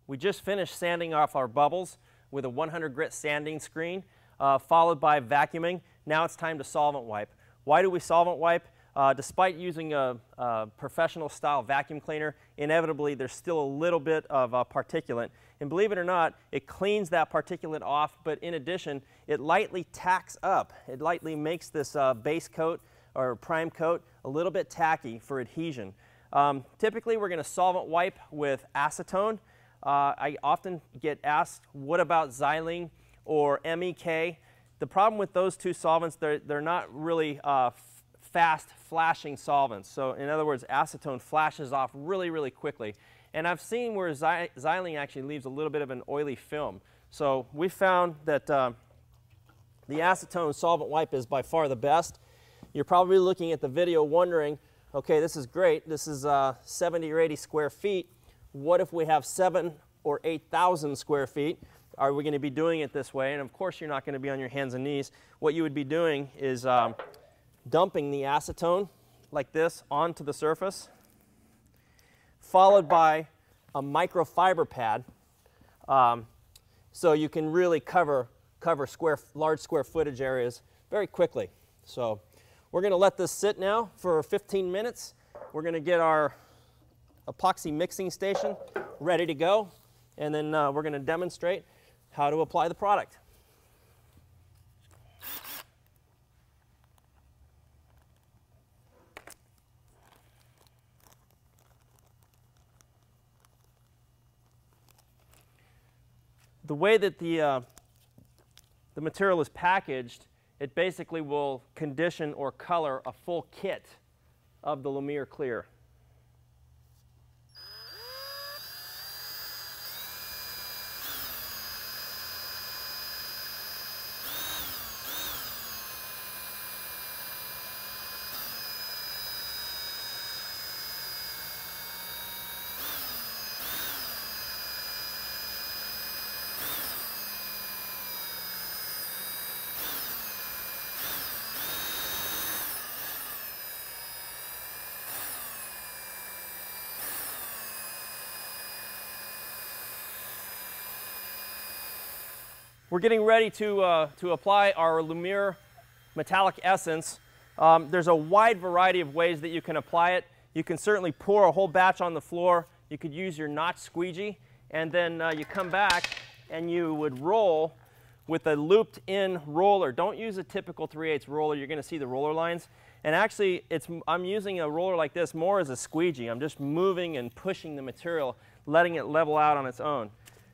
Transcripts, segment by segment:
We just finished sanding off our bubbles with a 100 grit sanding screen, followed by vacuuming. Now it's time to solvent wipe. Why do we solvent wipe? Despite using a professional style vacuum cleaner, inevitably there's still a little bit of particulate. And believe it or not, it cleans that particulate off, but in addition, it lightly tacks up. It lightly makes this base coat or prime coat a little bit tacky for adhesion. Typically we're going to solvent wipe with acetone. I often get asked, what about xylene or MEK? The problem with those two solvents, they're not really fast flashing solvents. So in other words, acetone flashes off really, really quickly. And I've seen where xylene actually leaves a little bit of an oily film. So we found that the acetone solvent wipe is by far the best. You're probably looking at the video wondering, okay, this is great. This is 70 or 80 square feet. What if we have 7,000 or 8,000 square feet? Are we going to be doing it this way? And of course you're not going to be on your hands and knees. What you would be doing is dumping the acetone like this onto the surface, followed by a microfiber pad, so you can really cover large square footage areas very quickly. So we're going to let this sit now for 15 minutes. We're going to get our epoxy mixing station ready to go, and then we're going to demonstrate how to apply the product. The way that the material is packaged, it basically will condition or color a full kit of the Lumiere Clear. We're getting ready to apply our Lumiere metallic essence. There's a wide variety of ways that you can apply it. You can certainly pour a whole batch on the floor. You could use your notch squeegee, and then you come back and you would roll with a looped in roller. Don't use a typical 3/8 roller. You're going to see the roller lines. And actually, I'm using a roller like this more as a squeegee. I'm just moving and pushing the material, letting it level out on its own.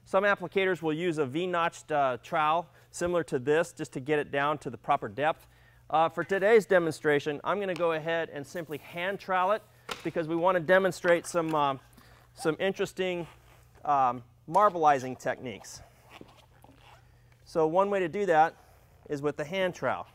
Some applicators will use a V-notched trowel similar to this just to get it down to the proper depth. For today's demonstration, I'm going to go ahead and simply hand trowel it because we want to demonstrate some interesting marbleizing techniques. So one way to do that is with the hand trowel.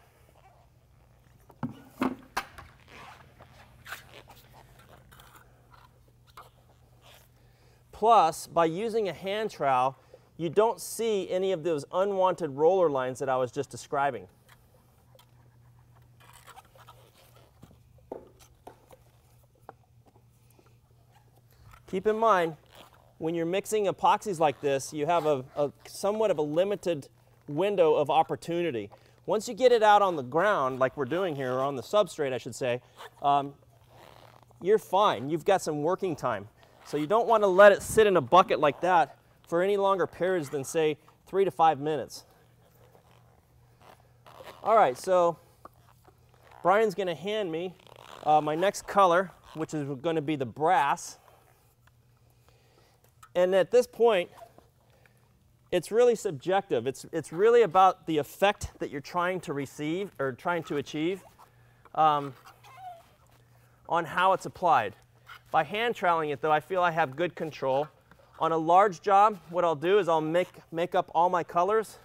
Plus, by using a hand trowel, you don't see any of those unwanted roller lines that I was just describing. Keep in mind, when you're mixing epoxies like this, you have a somewhat of a limited window of opportunity. Once you get it out on the ground, like we're doing here, or on the substrate, I should say, you're fine. You've got some working time. So you don't want to let it sit in a bucket like that for any longer periods than, say, 3 to 5 minutes. All right, so Brian's going to hand me my next color, which is going to be the brass. And at this point, it's really subjective. It's really about the effect that you're trying to receive or trying to achieve on how it's applied. By hand troweling it, though, I feel I have good control. On a large job, what I'll do is I'll make up all my colors,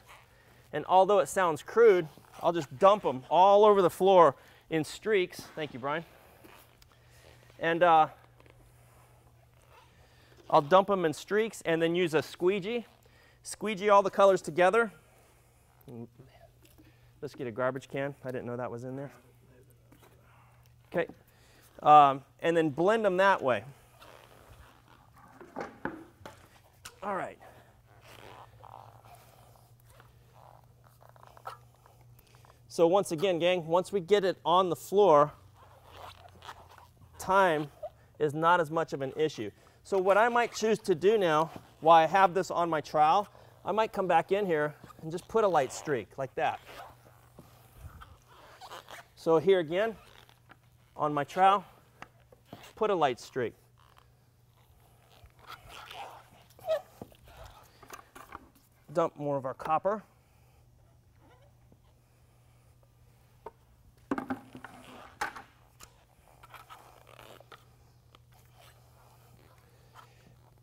and although it sounds crude, I'll just dump them all over the floor in streaks. Thank you, Brian. And I'll dump them in streaks and then use a squeegee. Squeegee all the colors together. Let's get a garbage can. I didn't know that was in there. Okay. And then blend them that way. All right. So once again, gang, once we get it on the floor, time is not as much of an issue. So what I might choose to do now, while I have this on my trowel, I might come back in here and just put a light streak like that. So here again, on my trowel, put a light streak. Dump more of our copper.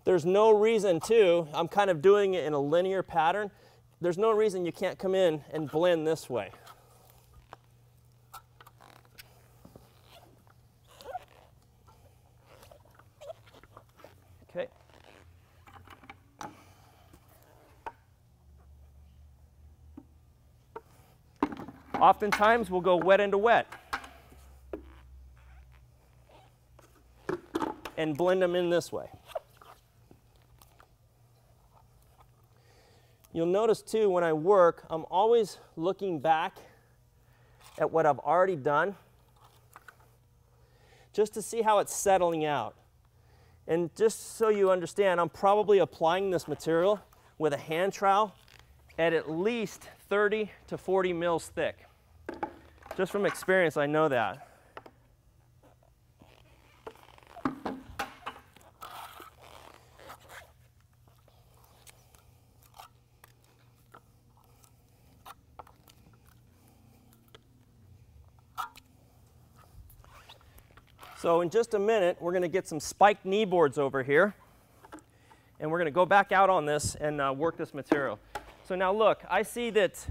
There's no reason to, I'm kind of doing it in a linear pattern, there's no reason you can't come in and blend this way. Okay. Oftentimes we'll go wet into wet and blend them in this way. You'll notice too, when I work, I'm always looking back at what I've already done just to see how it's settling out. And just so you understand, I'm probably applying this material with a hand trowel at least 30 to 40 mils thick. Just from experience, I know that. So in just a minute, we're going to get some spiked knee boards over here, and we're going to go back out on this and work this material. So now look, I see that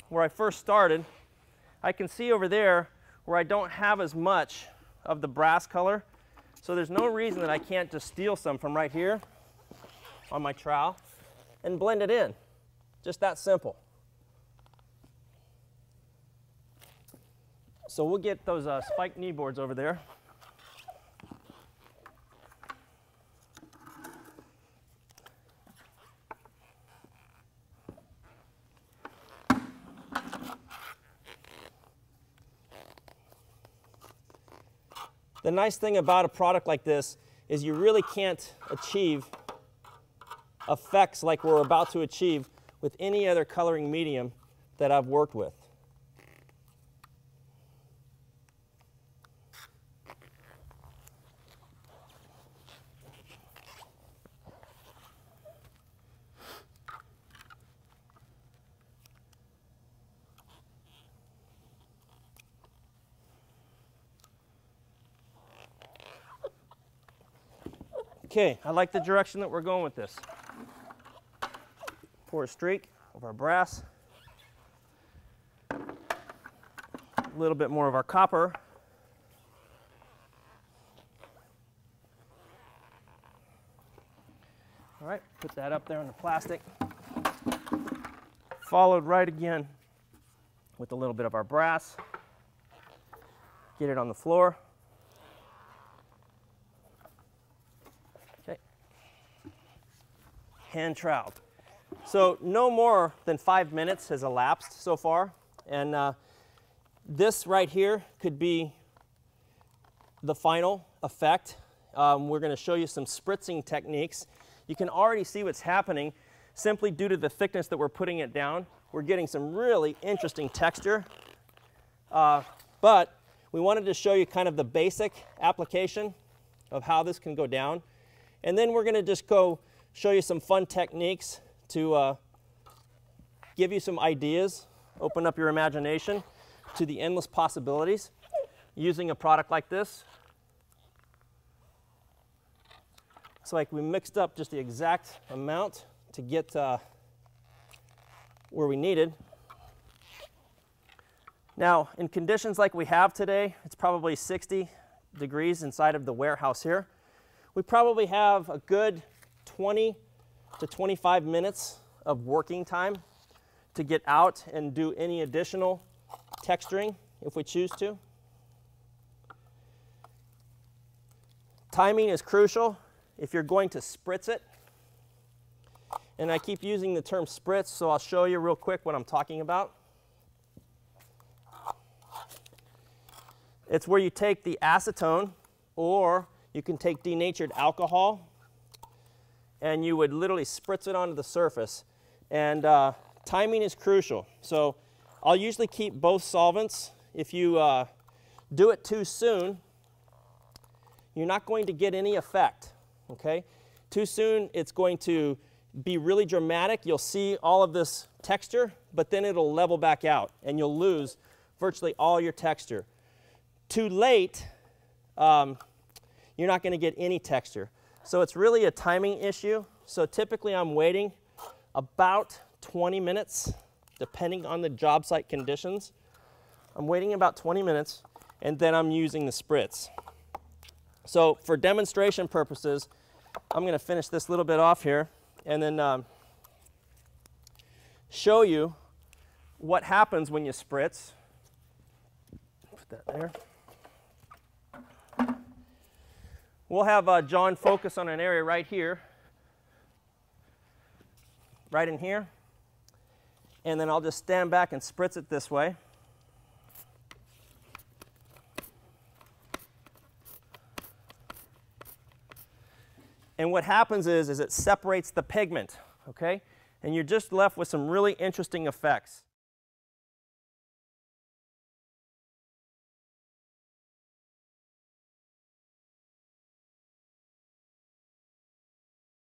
where I first started, I can see over there where I don't have as much of the brass color. So there's no reason that I can't just steal some from right here on my trowel and blend it in. Just that simple. So we'll get those spiked knee boards over there. The nice thing about a product like this is you really can't achieve effects like we're about to achieve with any other coloring medium that I've worked with. Okay, I like the direction that we're going with this. Pour a streak of our brass, a little bit more of our copper, all right, put that up there on the plastic, followed right again with a little bit of our brass, get it on the floor. Hand troweled. So no more than 5 minutes has elapsed so far, and this right here could be the final effect. We're going to show you some spritzing techniques. You can already see what's happening simply due to the thickness that we're putting it down. We're getting some really interesting texture, but we wanted to show you kind of the basic application of how this can go down, and then we're going to just go show you some fun techniques to give you some ideas, open up your imagination to the endless possibilities using a product like this. It's like we mixed up just the exact amount to get where we needed. Now, in conditions like we have today, it's probably 60 degrees inside of the warehouse here. We probably have a good 20 to 25 minutes of working time to get out and do any additional texturing if we choose to. Timing is crucial. If you're going to spritz it, And I keep using the term spritz, so I'll show you real quick what I'm talking about. It's where you take the acetone, or you can take denatured alcohol, and you would literally spritz it onto the surface. And timing is crucial. So I'll usually keep both solvents. If you do it too soon, you're not going to get any effect, okay? Too soon, it's going to be really dramatic. You'll see all of this texture, but then it'll level back out, and you'll lose virtually all your texture. Too late, you're not going to get any texture. So it's really a timing issue. So typically I'm waiting about 20 minutes, depending on the job site conditions. I'm waiting about 20 minutes, and then I'm using the spritz. So for demonstration purposes, I'm going to finish this little bit off here, and then show you what happens when you spritz. Put that there. We'll have John focus on an area right here, right in here, and then I'll just stand back and spritz it this way. And what happens is it separates the pigment, okay? And you're just left with some really interesting effects.